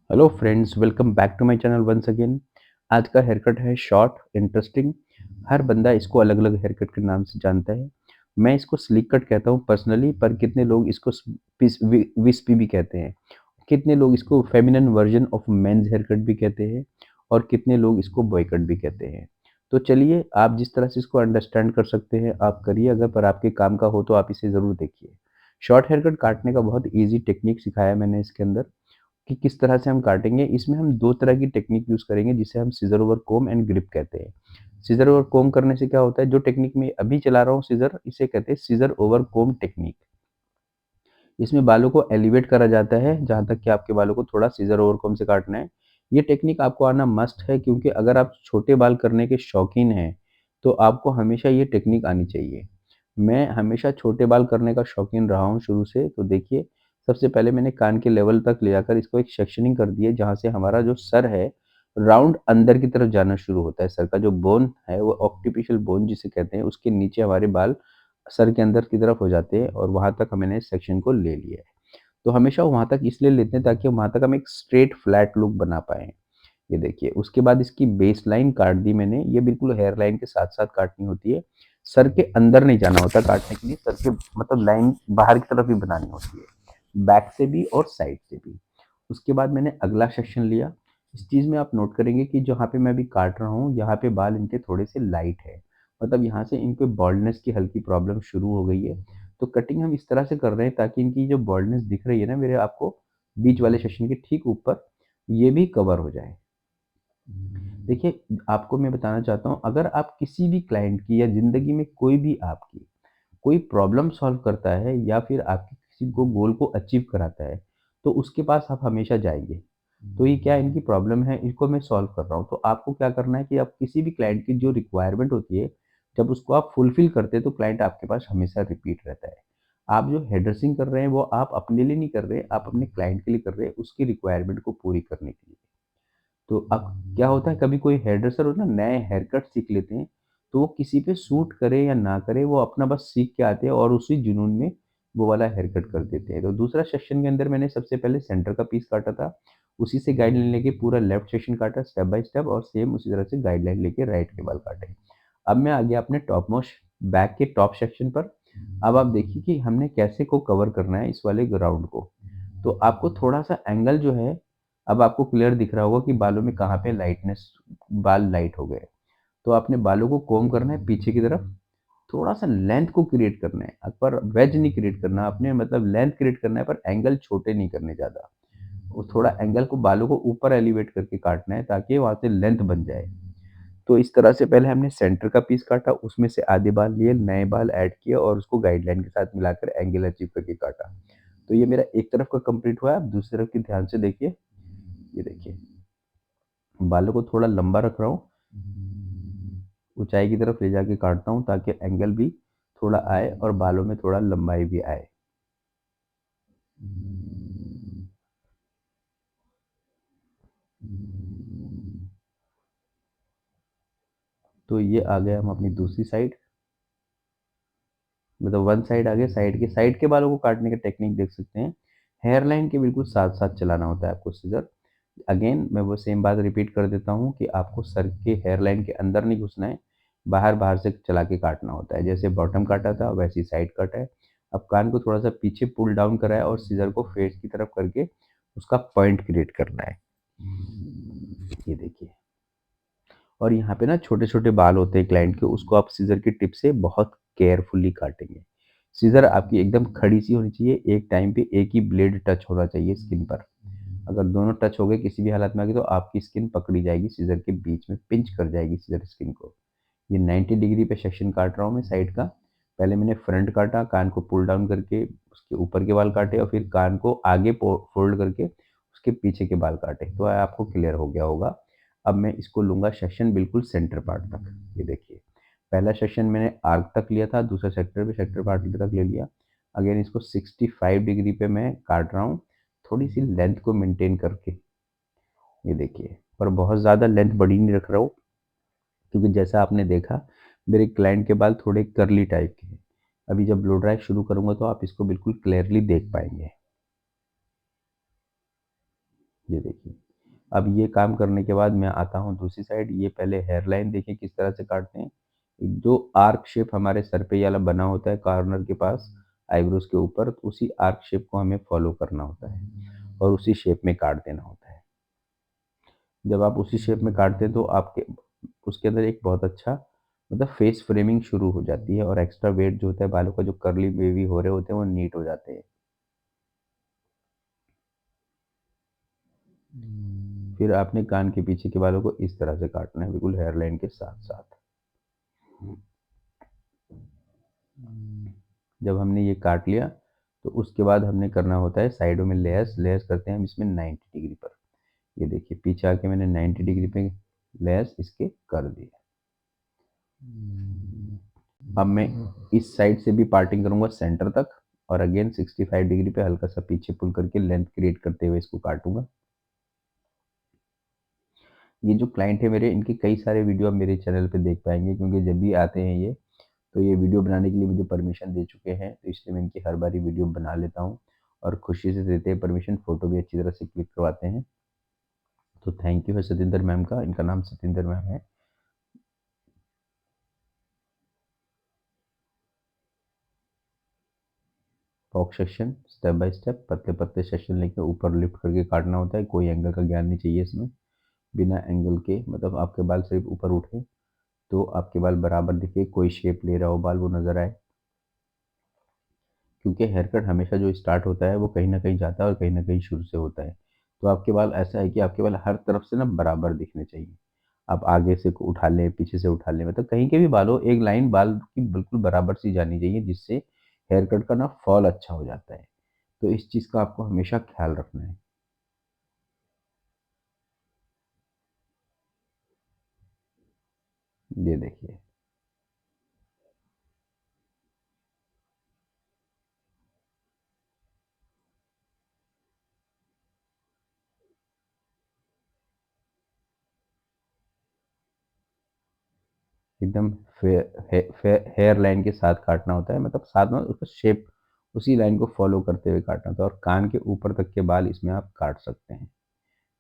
Hello friends, welcome back to my channel once again. आज का hair cut है short, interesting. हर बंदा इसको अलग अलग हेयर कट के नाम से जानता है। मैं इसको स्लिक कट कहता हूँ पर्सनली, पर कितने लोग इसको विस्पी भी कहते हैं। कितने लोग इसको feminine version of men's hair cut भी कहते हैं, और कितने लोग इसको बॉय कट भी कहते हैं। तो चलिए, आप जिस तरह से इसको अंडरस्टैंड कर सकते हैं आप करिए, अगर पर आपके काम का हो तो आप इसे ज़रूर देखिए। शॉर्ट हेयर कट काटने का बहुत ईजी टेक्निक सिखाया है मैंने इसके अंदर, कि किस तरह से हम काटेंगे। इसमें हम 2 तरह की टेक्निक यूज़ करेंगे, जिसे हम scissor over comb and grip कहते हैं। सीज़र ओवर कोम्ब करने से क्या होता है, जो टेक्निक मैं अभी चला रहा हूँ सीज़र, इसे कहते हैं सीज़र ओवर कोम्ब टेक्निक। इसमें बालों को एलिवेट करा जाता है, जहाँ तक कि आपके बालों को थोड़ा सीज़र ओवर कोम्ब से काटना है। ये टेक्निक आपको आना मस्ट है, क्योंकि अगर आप छोटे बाल करने के शौकीन हैं, तो आपको हमेशा ये टेक्निक आनी चाहिए। मैं हमेशा छोटे बाल करने का शौकीन रहा हूँ शुरू से। तो देखिए, सबसे पहले मैंने कान के लेवल तक ले जाकर इसको एक सेक्शनिंग कर दी है, जहाँ से हमारा जो सर है, राउंड अंदर की तरफ जाना शुरू होता है। सर का जो बोन है, वो ऑक्सीपिटल बोन जिसे कहते हैं, उसके नीचे हमारे बाल सर के अंदर की तरफ हो जाते हैं, और वहाँ तक मैंने इस सेक्शन को ले लिया है। तो हमेशा वहाँ तक इसलिए लेते हैं ताकि वहाँ तक हम एक स्ट्रेट फ्लैट लुक बना पाएँ। ये देखिए, उसके बाद इसकी बेस लाइन काट दी मैंने। ये बिल्कुल हेयर लाइन के साथ-साथ काटनी होती है। सर के अंदर नहीं जाना होता काटने के लिए, सर के मतलब लाइन बाहर की तरफ ही बनानी होती है, बैक से भी और साइड से भी। उसके बाद मैंने अगला सेक्शन लिया। इस चीज़ में आप नोट करेंगे कि जहाँ पे मैं अभी काट रहा हूँ, यहाँ पे बाल इनके थोड़े से लाइट है। मतलब यहाँ से इनको बाल्डनेस की हल्की प्रॉब्लम शुरू हो गई है। तो कटिंग हम इस तरह से कर रहे हैं ताकि इनकी जो बाल्डनेस दिख रही है ना मेरे आपको, बीच वाले सेक्शन के ठीक ऊपर, ये भी कवर हो जाए। देखिए, आपको मैं बताना चाहता हूँ, अगर आप किसी भी क्लाइंट की या ज़िंदगी में कोई भी आपकी कोई प्रॉब्लम सॉल्व करता है, या फिर आपके किसी को गोल को अचीव कराता है, तो उसके पास आप हमेशा जाएँगे। तो ये क्या इनकी प्रॉब्लम है, इनको मैं सॉल्व कर रहा हूँ। तो आपको क्या करना है कि आप किसी भी क्लाइंट की जो रिक्वायरमेंट होती है, जब उसको आप फुलफ़िल करते हैं, तो क्लाइंट आपके पास हमेशा रिपीट रहता है। आप जो हेयर ड्रेसिंग कर रहे हैं, वो आप अपने लिए नहीं कर रहे, आप अपने क्लाइंट के लिए कर रहे हैं, उसकी रिक्वायरमेंट को पूरी करने के लिए। तो अब क्या होता है, कभी कोई हेयर ड्रेसर हो ना, नए हेयर कट सीख लेते हैं, तो वो किसी पे सूट करे या ना करे, वो अपना बस सीख के आते हैं और उसी जुनून में वो वाला हेयर कट कर देते हैं। तो दूसरा सेक्शन के अंदर मैंने सबसे पहले सेंटर का पीस काटा था, उसी से गाइडलाइन लेके पूरा लेफ्ट सेक्शन काटा स्टेप बाय स्टेप, और सेम उसी तरह से गाइडलाइन लेके राइट के बाल काटे। अब मैं आ गया अपने टॉप मोस्ट बैक के टॉप सेक्शन पर। अब आप देखिए कि हमने कैसे को कवर करना है इस वाले ग्राउंड को। तो आपको थोड़ा-सा एंगल जो है, अब आपको क्लियर दिख रहा होगा कि बालों में कहाँ पे लाइटनेस, बाल लाइट हो गए। तो आपने बालों को कोम्ब करना है पीछे की तरफ, थोड़ा-सा लेंथ को क्रिएट करना है, पर वेज नहीं क्रिएट करना आपने, मतलब लेंथ क्रिएट करना है, पर एंगल छोटे नहीं करने ज़्यादा। वो थोड़ा एंगल को, बालों को ऊपर एलिवेट करके काटना है ताकि वहाँ से लेंथ बन जाए। तो इस तरह से पहले हमने सेंटर का पीस काटा, उसमें से आधे बाल लिए, नए बाल ऐड किए और उसको गाइडलाइन के साथ मिलाकर एंगल अचीव करके काटा। तो ये मेरा एक तरफ का कंप्लीट हुआ है। अब दूसरी तरफ की ध्यान से देखिए। ये देखिए, बालों को थोड़ा लंबा रख रहा हूँ, ऊंचाई की तरफ ले जाके काटता हूँ ताकि एंगल भी थोड़ा आए और बालों में थोड़ा लंबाई भी आए। तो ये आ गया हम अपनी दूसरी साइड, मतलब वन साइड आ गया। साइड के बालों को काटने का टेक्निक देख सकते हैं। हेयर लाइन के बिल्कुल साथ साथ चलाना होता है आपको सीजर। अगेन मैं वो सेम बात रिपीट कर देता हूँ कि आपको सर के हेयर लाइन के अंदर नहीं घुसना है, बाहर बाहर से चला के काटना होता है। जैसे बॉटम काटा था वैसे ही साइड कट है। अब कान को थोड़ा सा पीछे पुल डाउन करा है और सीजर को फेस की तरफ करके उसका पॉइंट क्रिएट करना है। ये देखिए, और यहाँ पे ना छोटे छोटे बाल होते हैं क्लाइंट के, उसको आप सीजर की टिप से बहुत केयरफुली काटेंगे। सीजर आपकी एकदम खड़ी सी होनी चाहिए, एक टाइम पे एक ही ब्लेड टच होना चाहिए स्किन पर। अगर दोनों टच हो गए किसी भी हालत में आगे, तो आपकी स्किन पकड़ी जाएगी, सीजर के बीच में पिंच कर जाएगी सीजर स्किन को। ये 90 डिग्री पे सेक्शन काट रहा हूँ मैं साइड का। पहले मैंने फ्रंट काटा, कान को पुल डाउन करके उसके ऊपर के बाल काटे, और फिर कान को आगे फोल्ड करके उसके पीछे के बाल काटे। तो आपको क्लियर हो गया होगा। अब मैं इसको लूँगा सेक्शन बिल्कुल सेंटर पार्ट तक। ये देखिए, पहला सेक्शन मैंने आर्क तक लिया था, दूसरा सेक्टर पार्ट तक ले लिया। अगेन इसको 65 डिग्री पे मैं काट रहा हूँ, थोड़ी सी लेंथ को मेंटेन करके। ये देखिए, पर बहुत ज़्यादा लेंथ बड़ी नहीं रख रहा हूँ, क्योंकि जैसा आपने देखा मेरे क्लाइंट के बाल थोड़े कर्ली टाइप के हैं। अभी जब ब्लो ड्राई शुरू करूँगा तो आप इसको बिल्कुल क्लियरली देख पाएंगे। ये देखिए, अब ये काम करने के बाद मैं आता हूँ दूसरी साइड। ये पहले हेयर लाइन देखिए किस तरह से काटते हैं। एक जो आर्क शेप हमारे सर पे ये वाला बना होता है कॉर्नर के पास, आईब्रोज के ऊपर, तो उसी आर्क शेप को हमें फॉलो करना होता है और उसी शेप में काट देना होता है। जब आप उसी शेप में काटते हैं तो आपके उसके अंदर एक बहुत अच्छा मतलब फेस फ्रेमिंग शुरू हो जाती है और एक्स्ट्रा वेट जो होता है बालों का, जो कर्ली वेवी हो रहे होते हैं, वो नीट हो जाते हैं। फिर आपने कान के पीछे के बालों को इस तरह से काटना है, बिल्कुल हेयर लाइन के साथ साथ। जब हमने ये काट लिया तो उसके बाद हमने करना होता है साइडों में लेयर्स। लेयर्स करते हैं हम इसमें 90 डिग्री पर। ये देखिए पीछे आके मैंने 90 डिग्री पे लेयर्स इसके कर दिए। अब मैं इस साइड से भी पार्टिंग करूंगा सेंटर तक और अगेन 65 डिग्री पे हल्का सा पीछे पुल करके लेंथ क्रिएट करते हुए इसको काटूंगा। ये जो क्लाइंट है मेरे, इनके कई सारे वीडियो आप मेरे चैनल पे देख पाएंगे, क्योंकि जब भी आते हैं ये तो ये वीडियो बनाने के लिए मुझे परमिशन दे चुके हैं, तो इसलिए मैं इनकी हर बारी वीडियो बना लेता हूँ और खुशी से देते हैं परमिशन। फ़ोटो भी अच्छी तरह से क्लिक करवाते हैं। तो थैंक यू है सतिंदर मैम का, इनका नाम सतिंदर मैम है। फॉक सेक्शन स्टेप बाय स्टेप, पतले पतले सेक्शन लेके ऊपर लिफ्ट करके काटना होता है। कोई एंगल का ज्ञान नहीं चाहिए इसमें। बिना एंगल के, मतलब आपके बाल सिर्फ ऊपर उठे तो आपके बाल बराबर दिखे, कोई शेप ले रहा हो बाल वो नज़र आए। क्योंकि हेयर कट हमेशा जो स्टार्ट होता है वो कहीं न कहीं जाता है और कहीं न कहीं शुरू से होता है। तो आपके बाल ऐसा है कि आपके बाल हर तरफ से ना बराबर दिखने चाहिए। आप आगे से उठा लें, पीछे से उठा लें, मतलब कहीं के भी बाल हो, एक लाइन बाल की बिल्कुल बराबर सी जानी चाहिए, जिससे हेयर कट का ना फॉल अच्छा हो जाता है। तो इस चीज़ का आपको हमेशा ख़्याल रखना है। ये देखिए, एकदम हेयर लाइन के साथ काटना होता है, मतलब साथ में उसका शेप उसी लाइन को फॉलो करते हुए काटना होता है और कान के ऊपर तक के बाल इसमें आप काट सकते हैं।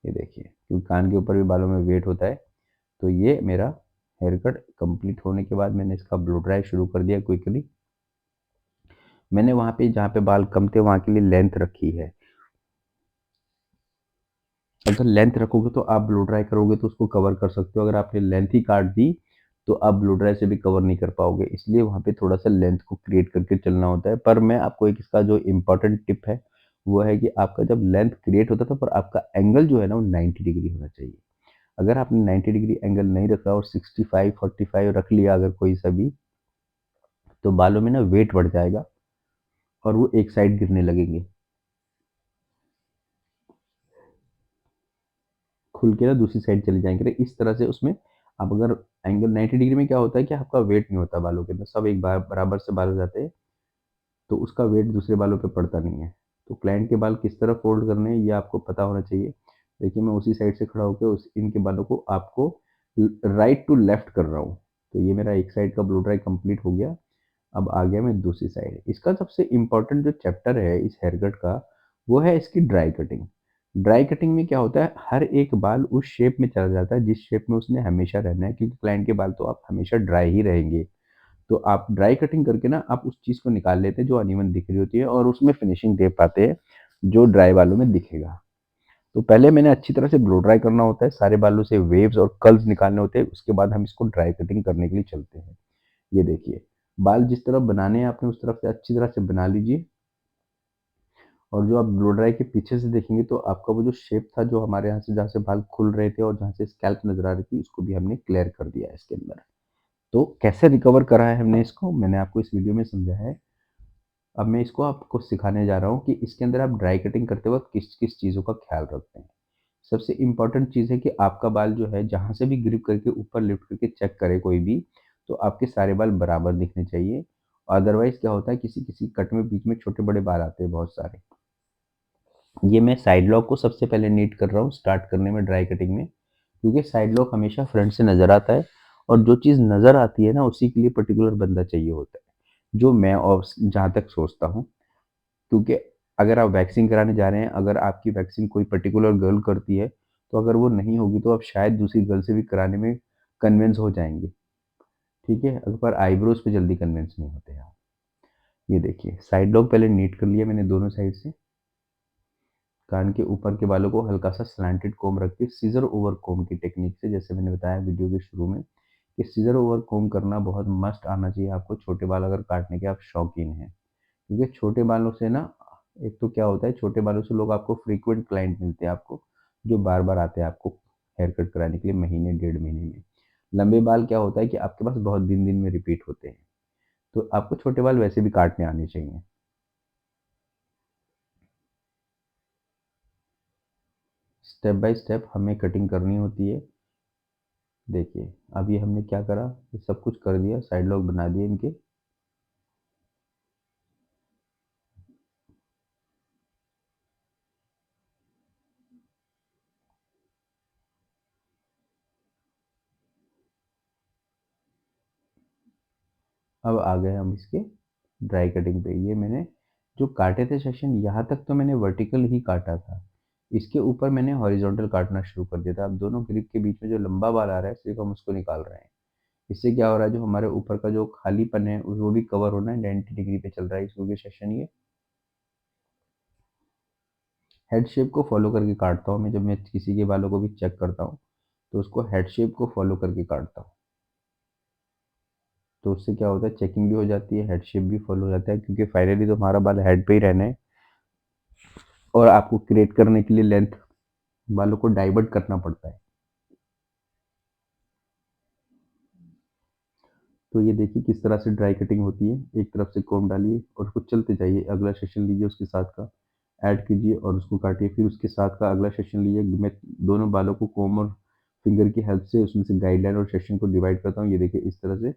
ये देखिए, क्योंकि कान के ऊपर भी बालों में वेट होता है। तो ये मेरा हेयर कट कंप्लीट होने के बाद मैंने इसका ब्लो ड्राई शुरू कर दिया क्विकली। मैंने वहाँ पे जहाँ पे बाल कम थे वहाँ के लिए लेंथ रखी है। अगर लेंथ रखोगे तो आप ब्लो ड्राई करोगे तो उसको कवर कर सकते हो। अगर आपने लेंथ ही काट दी तो आप ब्लो ड्राई से भी कवर नहीं कर पाओगे। इसलिए वहाँ पे थोड़ा सा लेंथ को क्रिएट करके चलना होता है। पर मैं आपको एक इसका जो इम्पोर्टेंट टिप है वो है कि आपका जब लेंथ क्रिएट होता था पर आपका एंगल जो है ना वो 90 डिग्री होना चाहिए। अगर आपने 90 डिग्री एंगल नहीं रखा और 65 45 रख लिया अगर कोई सा भी, तो बालों में ना वेट बढ़ जाएगा और वो एक साइड गिरने लगेंगे, खुल के ना दूसरी साइड चले जाएंगे। तो इस तरह से उसमें आप अगर एंगल 90 डिग्री में क्या होता है कि आपका वेट नहीं होता बालों के अंदर, सब एक बार बराबर से बाल हो जाते हैं, तो उसका वेट दूसरे बालों पे पड़ता नहीं है। तो क्लाइंट के बाल किस तरह फोल्ड करने हैं ये आपको पता होना चाहिए। देखिए मैं उसी साइड से खड़ा होकर उस इनके बालों को आपको राइट टू लेफ्ट कर रहा हूँ। तो ये मेरा एक साइड का ब्लो ड्राई कंप्लीट हो गया। अब आ गया मैं दूसरी साइड। इसका सबसे इम्पोर्टेंट जो चैप्टर है इस हेयर कट का वो है इसकी ड्राई कटिंग। ड्राई कटिंग में क्या होता है, हर एक बाल उस शेप में चला जाता है जिस शेप में उसने हमेशा रहना है, क्योंकि क्लाइंट के बाल तो आप हमेशा ड्राई ही रहेंगे। तो आप ड्राई कटिंग करके ना आप उस चीज़ को निकाल लेते हैं जो अनइवन दिख रही होती है और उसमें फिनिशिंग दे पाते हैं जो ड्राई बालों में दिखेगा। तो पहले मैंने अच्छी तरह से ब्लो ड्राई करना होता है, सारे बालों से वेव्स और कर्ल्स निकालने होते हैं, उसके बाद हम इसको ड्राई कटिंग करने के लिए चलते हैं। ये देखिए, बाल जिस तरफ बनाने हैं आपने उस तरफ से अच्छी तरह से बना लीजिए। और जो आप ब्लो ड्राई के पीछे से देखेंगे तो आपका वो जो शेप था, जो हमारे यहाँ से जहाँ से बाल खुल रहे थे और जहाँ से स्कैल्प नज़र आ रही थी, उसको भी हमने क्लियर कर दिया है इसके अंदर। तो कैसे रिकवर करा है हमने इसको, मैंने आपको इस वीडियो में समझाया है। अब मैं इसको आपको सिखाने जा रहा हूँ कि इसके अंदर आप ड्राई कटिंग करते वक़्त किस-किस चीज़ों का ख़्याल रखते हैं। सबसे इम्पोर्टेंट चीज़ है कि आपका बाल जो है जहाँ से भी ग्रिप करके ऊपर लिफ्ट करके चेक करे कोई भी, तो आपके सारे बाल बराबर दिखने चाहिए। अदरवाइज़ क्या होता है, किसी-किसी कट में बीच में छोटे-बड़े बाल आते हैं बहुत सारे। ये मैं साइड लॉक को सबसे पहले नीट कर रहा हूँ स्टार्ट करने में ड्राई कटिंग में, क्योंकि साइड लॉक हमेशा फ्रंट से नज़र आता है और जो चीज़ नज़र आती है ना उसी के लिए पर्टिकुलर बंदा चाहिए होता है, जो मैं और जहाँ तक सोचता हूँ। क्योंकि अगर आप वैक्सिंग कराने जा रहे हैं, अगर आपकी वैक्सिंग कोई पर्टिकुलर गर्ल करती है, तो अगर वो नहीं होगी तो आप शायद दूसरी गर्ल से भी कराने में कन्विंस हो जाएँगे, ठीक है? पर आईब्रोज़ पे जल्दी कन्विंस नहीं होते आप। ये देखिए, साइड लॉक पहले नीट कर लिया मैंने दोनों साइड से। कान के ऊपर के बालों को हल्का-सा स्लैंटेड कोम्ब रख के सीज़र ओवर कोम्ब की टेक्निक से, जैसे मैंने बताया वीडियो के शुरू में, कि सीज़र ओवर कोम्ब करना बहुत मस्ट आना चाहिए आपको, छोटे बाल अगर काटने के आप शौकीन हैं। क्योंकि छोटे बालों से ना, एक तो क्या होता है, छोटे बालों से लोग आपको फ्रीक्वेंट क्लाइंट मिलते हैं आपको, जो बार-बार आते हैं आपको हेयर कट कराने के लिए महीने, डेढ़ महीने में। लंबे बाल क्या होता है कि आपके पास बहुत दिन-दिन में रिपीट होते हैं, तो आपको छोटे बाल वैसे भी काटने आने चाहिए। स्टेप बाय स्टेप हमें कटिंग करनी होती है। देखिए, अब ये हमने क्या करा, ये सब कुछ कर दिया, साइड लॉक बना दिए इनके। अब आ गए हम इसके ड्राई कटिंग पे। ये मैंने जो काटे थे सेक्शन, यहाँ तक तो मैंने वर्टिकल ही काटा था। इसके ऊपर मैंने हॉरिजॉन्टल काटना शुरू कर दिया था। अब दोनों ग्रिप के बीच में जो लंबा बाल आ रहा है, सिर्फ हम उसको निकाल रहे हैं। इससे क्या हो रहा है, जो हमारे ऊपर का जो खालीपन है वो भी कवर होना है। 90 डिग्री पे चल रहा है इसको, ये सेक्शन। ये हेड शेप को फॉलो करके काटता हूँ मैं। जब मैं किसी के बालों को भी चेक करता हूँ, तो उसको हेड शेप को फॉलो करके काटता हूँ। तो उससे क्या होता है, चेकिंग भी हो जाती है, हेड शेप भी फॉलो हो जाता है, क्योंकि फाइनली तो हमारा बाल हेड पे ही रहना है। और आपको क्रिएट करने के लिए लेंथ बालों को डाइवर्ट करना पड़ता है। तो ये देखिए किस तरह से ड्राई कटिंग होती है। एक तरफ से कॉम्ब डालिए और उसको चलते जाइए, अगला सेशन लीजिए उसके साथ का, ऐड कीजिए और उसको काटिए, फिर उसके साथ का अगला सेशन लीजिए। मैं दोनों बालों को कॉम्ब और फिंगर की हेल्प से उसमें से गाइडलाइन और सेशन को डिवाइड करता हूँ। ये देखिए इस तरह से।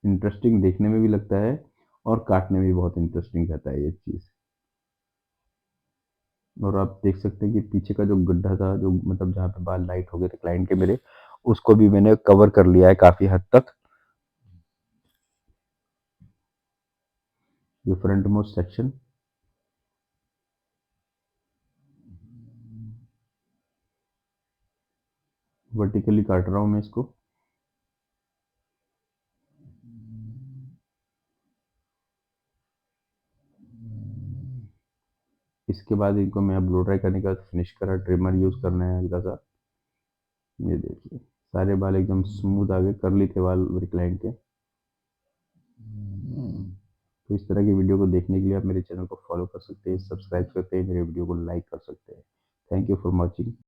इंटरेस्टिंग देखने में भी लगता है और काटने में भी बहुत इंटरेस्टिंग रहता है ये चीज़। और आप देख सकते हैं कि पीछे का जो गड्ढा था, जो मतलब जहाँ पे बाल लाइट हो गए थे क्लाइंट के मेरे, उसको भी मैंने कवर कर लिया है काफ़ी हद तक। ये फ्रंट मोस्ट सेक्शन वर्टिकली काट रहा हूँ मैं इसको। इसके बाद इनको मैं ब्लो ड्राई करने के बाद फिनिश करा, ट्रिमर यूज़ करना है हल्का सा। ये देखिए सारे बाल एकदम स्मूथ आ गए, कर्ली थे बाल मेरे क्लाइंट के। तो इस तरह की वीडियो को देखने के लिए आप मेरे चैनल को फॉलो कर सकते हैं, सब्सक्राइब करते हैं, मेरे वीडियो को लाइक कर सकते हैं। Thank you for watching.